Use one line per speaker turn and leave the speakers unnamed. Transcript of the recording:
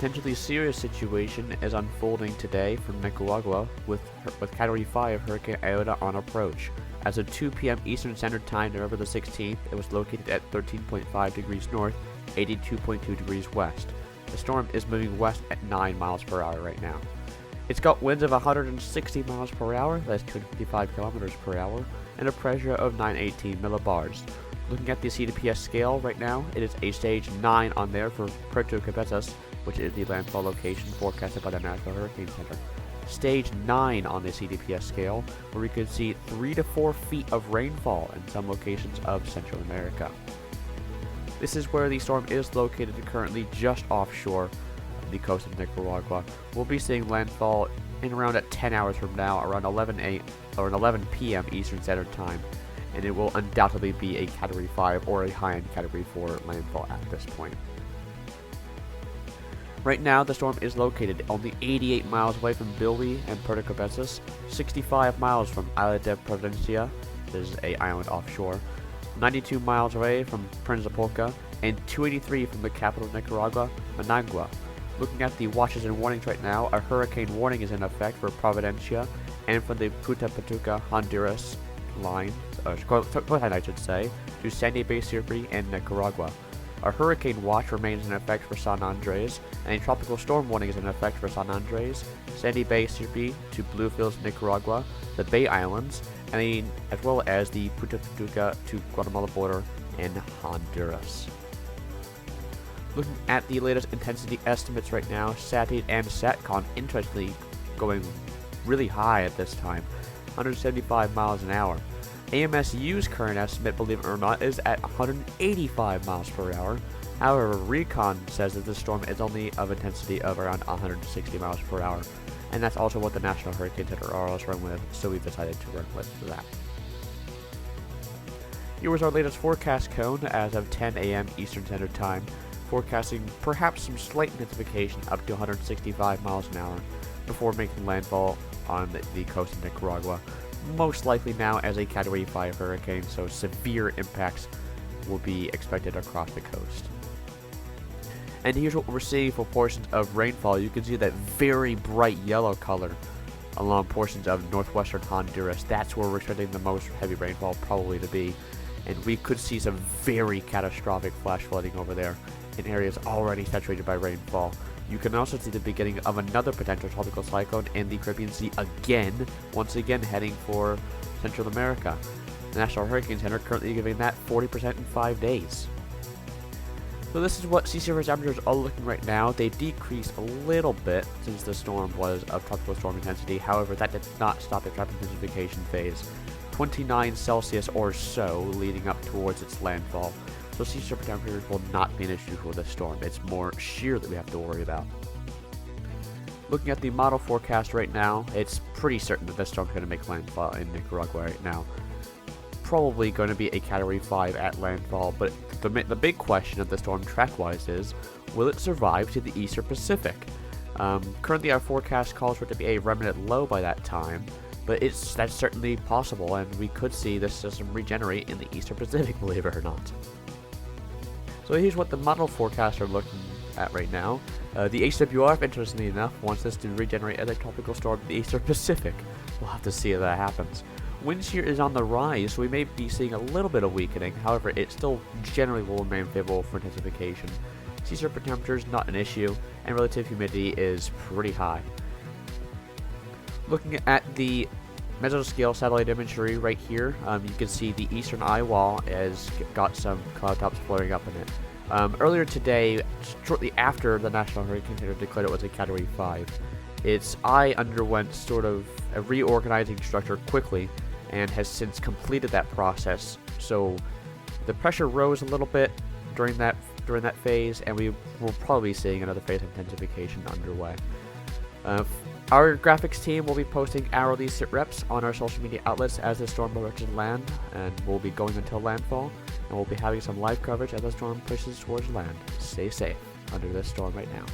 potentially serious situation is unfolding today from Nicaragua with Category 5 Hurricane Iota on approach. As of 2 p.m. Eastern Standard Time, November the 16th, it was located at 13.5 degrees north, 82.2 degrees west. The storm is moving west at 9 miles per hour right now. It's got winds of 160 miles per hour, that's 255 kilometers per hour, and a pressure of 918 millibars. Looking at the CDPS scale right now, it is a stage 9 on there for Puerto Cabezas, which is the landfall location forecasted by the National Hurricane Center. Stage 9 on the CDPS scale, where we could see 3 to 4 feet of rainfall in some locations of Central America. This is where the storm is located currently just offshore of the coast of Nicaragua. We'll be seeing landfall in around at 10 hours from now, around 11 p.m. Eastern Standard Time, and it will undoubtedly be a Category 5 or a high-end Category 4 landfall at this point. Right now, the storm is located only 88 miles away from Bilwi and Puerto Cabezas, 65 miles from Isla de Providencia, this is an island offshore, 92 miles away from Principalca, and 283 from the capital of Nicaragua, Managua. Looking at the watches and warnings right now, a hurricane warning is in effect for Providencia and from the Putaputuca, Honduras line, coastline I should say, to Sandy Bay, Sirpi, and Nicaragua. A hurricane watch remains in effect for San Andres, and a tropical storm warning is in effect for San Andres, Sandy Bay, Sirpi, to Bluefields, Nicaragua, the Bay Islands, and as well as the Putaputuca to Guatemala border and Honduras. Looking at the latest intensity estimates right now, SATID and SATCOM interestingly going really high at this time, 175 miles an hour. AMSU's current estimate, believe it or not, is at 185 miles per hour. However, Recon says that the storm is only of intensity of around 160 miles per hour. And that's also what the National Hurricane Center are also run with, so we've decided to run with that. Here was our latest forecast cone as of 10 a.m. Eastern Standard Time, forecasting perhaps some slight intensification up to 165 miles an hour before making landfall on the coast of Nicaragua. Most likely now as a Category 5 hurricane, so severe impacts will be expected across the coast. And here's what we're seeing for portions of rainfall. You can see that very bright yellow color along portions of northwestern Honduras. That's where we're expecting the most heavy rainfall probably to be. And we could see some very catastrophic flash flooding over there in areas already saturated by rainfall. You can also see the beginning of another potential tropical cyclone in the Caribbean Sea once again heading for Central America. The National Hurricane Center currently giving that 40% in 5 days. So this is what sea surface temperatures are looking right now. They decreased a little bit since the storm was of tropical storm intensity. However, that did not stop the tropical intensification phase. 29 Celsius or so leading up towards its landfall. So sea surface temperatures will not be an issue for this storm. It's more shear that we have to worry about. Looking at the model forecast right now, it's pretty certain that this storm is going to make landfall in Nicaragua right now. Probably going to be a Category 5 at landfall, but the big question of the storm track-wise is, will it survive to the Eastern Pacific? Currently our forecast calls for it to be a remnant low by that time, but that's certainly possible, and we could see this system regenerate in the Eastern Pacific, believe it or not. So here's what the model forecasts are looking at right now. The HWRF, interestingly enough, wants this to regenerate as a tropical storm in the Eastern Pacific. We'll have to see if that happens. Wind shear is on the rise, so we may be seeing a little bit of weakening. However, it still generally will remain favorable for intensification. Sea surface temperature is not an issue, and relative humidity is pretty high. Looking at the mesoscale satellite imagery right here, you can see the eastern eye wall has got some cloud tops flaring up in it. Earlier today, shortly after the National Hurricane Center declared it was a Category 5, its eye underwent sort of a reorganizing structure quickly and has since completed that process. So the pressure rose a little bit during that phase, and we will probably be seeing another phase of intensification underway. Our graphics team will be posting hourly sit reps on our social media outlets as the storm approaches land, and we'll be going until landfall, and we'll be having some live coverage as the storm pushes towards land. Stay safe under this storm right now.